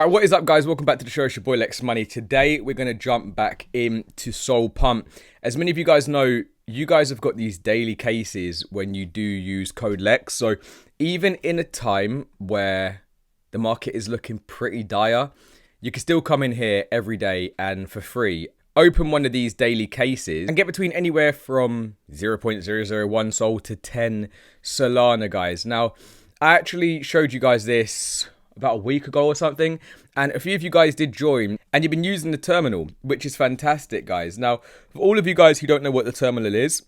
Alright, what is up, guys? Welcome back to the show. It's your boy Lex Money. Today we're going to jump back into SOLPUMP. As many of you guys know, you guys have got these daily cases when you do use code Lex. So even in a time where the market is looking pretty dire, you can still come in here every day and for free open one of these daily cases and get between anywhere from 0.001 Sol to 10 Solana, guys. Now, I actually showed you guys this about a week ago or something, and a few of you guys did join and you've been using the terminal, which is fantastic, guys. Now, for all of you guys who don't know what the terminal is,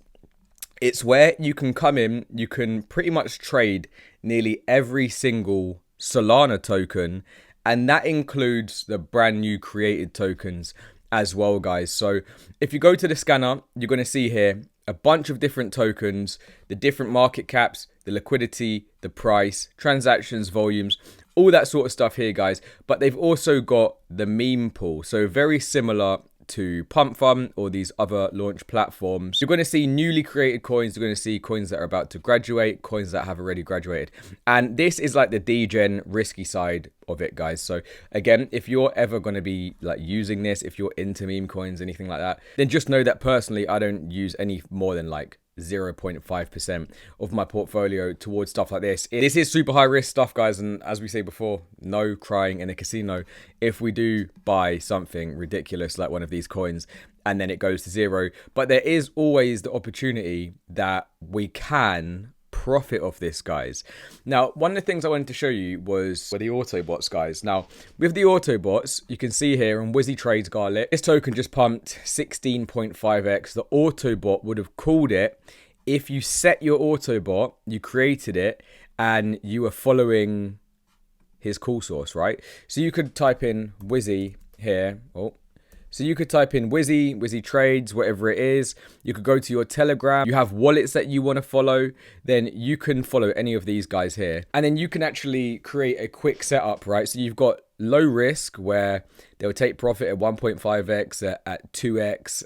it's where you can come in, you can pretty much trade nearly every single Solana token, and that includes the brand new created tokens as well, guys. So if you go to the scanner, you're going to see here a bunch of different tokens, the different market caps, the liquidity, the price, transactions, volumes, all that sort of stuff here, guys. But they've also got the meme pool, so very similar to Pump Fund or these other launch platforms. You're going to see newly created coins. You're going to see coins that are about to graduate, coins that have already graduated. And this is like the degen risky side of it, guys. So again, if you're ever going to be like using this, if you're into meme coins, anything like that, then just know that personally, I don't use any more than like 0.5% of my portfolio towards stuff like this. This is super high risk stuff, guys, and as we say before, no crying in a casino if we do buy something ridiculous like one of these coins and then it goes to zero. But there is always the opportunity that we can profit off this, guys. Now, one of the things I wanted to show you was the Autobots, guys. Now, with the Autobots, you can see here on Wizzy Trades Garlic, this token just pumped 16.5x. The Autobot would have called it if you set your Autobot, you created it, and you were following his call source, right? So you could type in Wizzy here. So you could type in Wizzy Trades, whatever it is. You could go to your Telegram. You have wallets that you want to follow. Then you can follow any of these guys here. And then you can actually create a quick setup, right? So you've got low risk where they'll take profit at 1.5x, at 2x,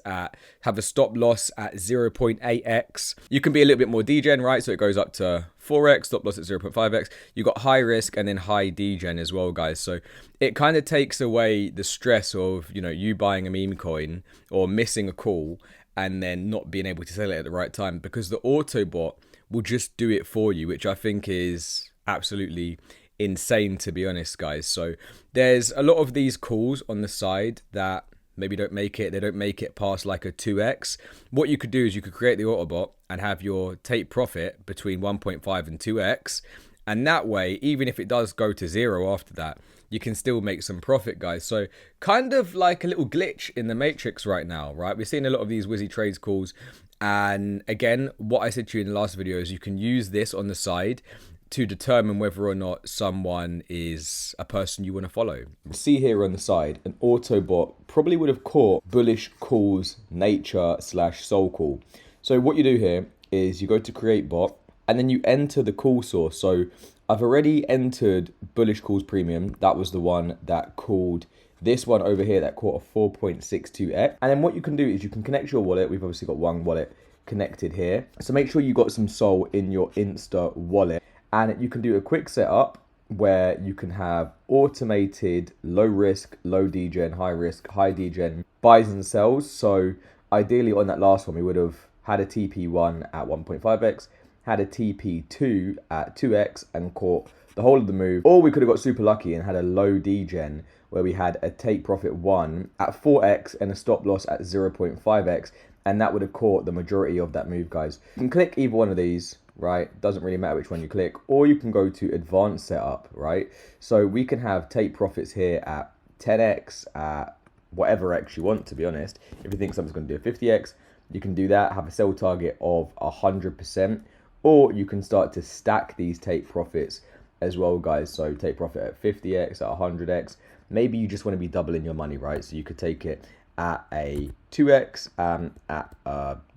have a stop loss at 0.8x. You can be a little bit more degen, right? So it goes up to 4x, stop loss at 0.5x. You've got high risk and then high degen as well, guys. So it kind of takes away the stress of, you know, you buying a meme coin or missing a call and then not being able to sell it at the right time, because the Autobot will just do it for you, which I think is absolutely insane, to be honest, guys. So there's a lot of these calls on the side that maybe don't make it. They don't make it past like a 2x. What you could do is you could create the Autobot and have your take profit between 1.5 and 2x. And that way, even if it does go to zero after that, you can still make some profit, guys. So kind of like a little glitch in the matrix right now, right? We're seeing a lot of these Wizzy Trades calls. And again, what I said to you in the last video is you can use this on the side to determine whether or not someone is a person you want to follow. See here on the side, an Autobot probably would have caught bullish calls nature / soul call. So what you do here is you go to create bot and then you enter the call source. So I've already entered bullish calls premium. That was the one that called this one over here that caught a 4.62x. And then what you can do is you can connect your wallet. We've obviously got one wallet connected here. So make sure you got some Sol in your Insta wallet. And you can do a quick setup where you can have automated low risk, low degen, high risk, high degen buys and sells. So ideally on that last one, we would have had a TP1 at 1.5x, had a TP2 at 2x and caught the whole of the move. Or we could have got super lucky and had a low degen where we had a take profit 1 at 4x and a stop loss at 0.5x. And that would have caught the majority of that move, guys. You can click either one of these, right? Doesn't really matter which one you click, or you can go to advanced setup, right? So we can have take profits here at 10x, at whatever x you want, to be honest. If you think something's going to do a 50x, you can do that, have a sell target of 100%, or you can start to stack these take profits as well, guys. So take profit at 50x, at 100x. Maybe you just want to be doubling your money, right? So you could take it at a 2x at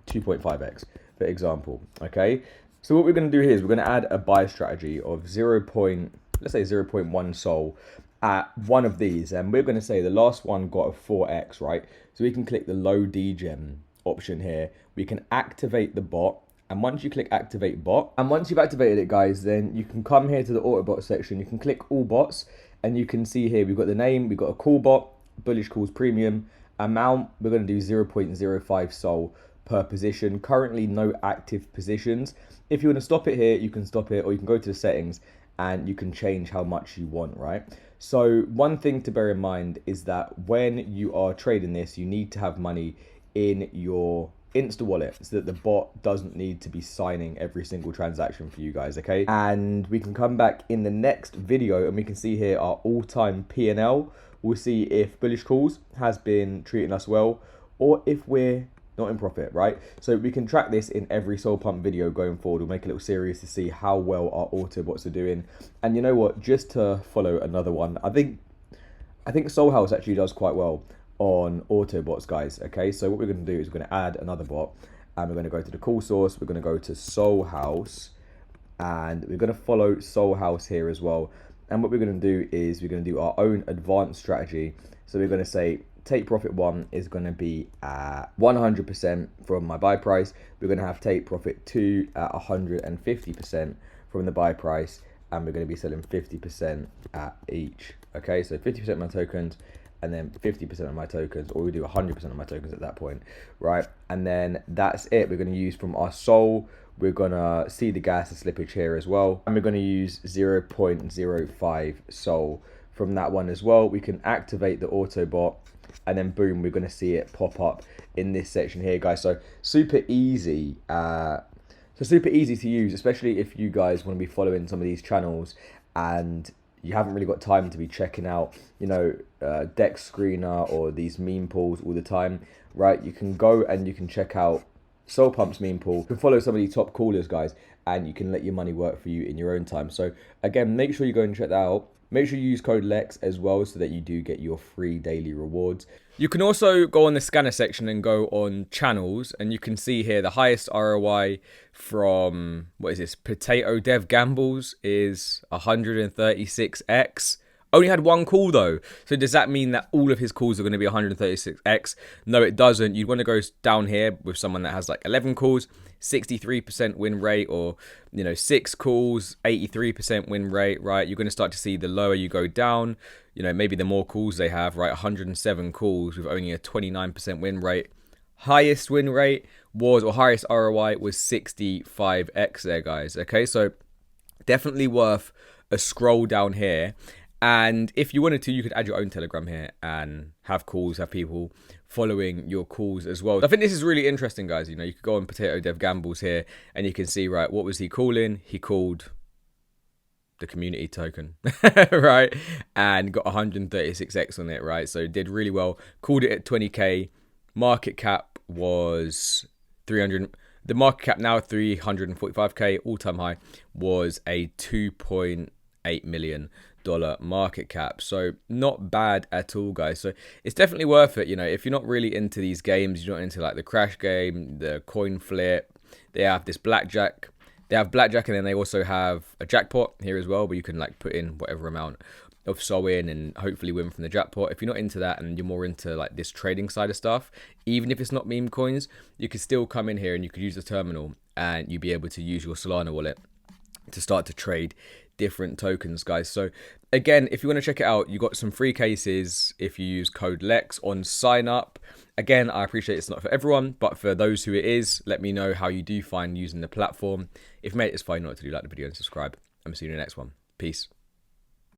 2.5x, for example, okay? So what we're going to do here is we're going to add a buy strategy of let's say 0.1 Sol at one of these. And we're going to say the last one got a 4x, right? So we can click the low degen option here. We can activate the bot. And once you click activate bot, and once you've activated it, guys, then you can come here to the Autobot section. You can click all bots And you can see here, we've got the name, we've got a call bot, bullish calls premium, amount, we're going to do 0.05 sol per position. Currently no active positions. If you want to stop it here, you can stop it, or you can go to the settings and you can change how much you want, right? So one thing to bear in mind is that when you are trading this, you need to have money in your Insta wallet so that the bot doesn't need to be signing every single transaction for you guys, okay? And we can come back in the next video and we can see here our all-time P&L. We'll see if bullish calls has been treating us well or if we're not in profit, right? So we can track this in every SOLPUMP video going forward. We'll make a little series to see how well our auto bots are doing. And you know what, just to follow another one, I think Sol House actually does quite well on auto bots, guys. Okay, so what we're going to do is we're going to add another bot and we're going to go to the call source. We're going to go to Sol House and we're going to follow Sol House here as well. And what we're going to do is we're going to do our own advanced strategy. So we're going to say take profit 1 is going to be at 100% from my buy price. We're going to have take profit 2 at 150% from the buy price, and we're going to be selling 50% at each. Okay, so 50% of my tokens and then 50% of my tokens, or we do 100% of my tokens at that point, right? And then that's it. We're going to use from our Sol. We're going to see the gas and slippage here as well, and we're going to use 0.05 Sol from that one as well. We can activate the auto bot, and then boom, we're going to see it pop up in this section here, guys. So super easy. Super easy to use, especially if you guys want to be following some of these channels and you haven't really got time to be checking out, you know, Dex Screener or these meme pools all the time, right? You can go and you can check out SOLPUMP's meme pool. You can follow some of these top callers, guys, and you can let your money work for you in your own time. So again, make sure you go and check that out. Make sure you use code LEX as well so that you do get your free daily rewards. You can also go on the scanner section and go on channels, and you can see here the highest ROI from, what is this, Potato Dev Gambles is 136x. Only had one call though. So does that mean that all of his calls are going to be 136x? No, it doesn't. You'd want to go down here with someone that has like 11 calls, 63% win rate, or, you know, 6 calls, 83% win rate, right? You're going to start to see the lower you go down, you know, maybe the more calls they have, right? 107 calls with only a 29% win rate. Highest win rate was, or highest ROI was 65x there, guys. Okay, so definitely worth a scroll down here. And if you wanted to, you could add your own Telegram here and have calls, have people following your calls as well. I think this is really interesting, guys. You know, you could go on Potato Dev Gambles here and you can see, right, what was he calling? He called the community token, right? And got 136x on it, right? So did really well. Called it at 20k. Market cap was 300. The market cap now 345k. All-time high was a 2.8 million market cap. So not bad at all, guys. So it's definitely worth it. You know, if you're not really into these games, you're not into like the crash game, the coin flip, they have this blackjack. They have blackjack, and then they also have a jackpot here as well, where you can like put in whatever amount of SOL in and hopefully win from the jackpot. If you're not into that and you're more into like this trading side of stuff, even if it's not meme coins, you could still come in here and you could use the terminal and you'd be able to use your Solana wallet to start to trade different tokens, guys. So again, if you want to check it out, you got some free cases if you use code LEX on sign up. Again, I appreciate it's not for everyone, but for those who it is, let me know how you do find using the platform. If mate, it's fine not to do, like the video and subscribe. I'm see you in the next one. Peace.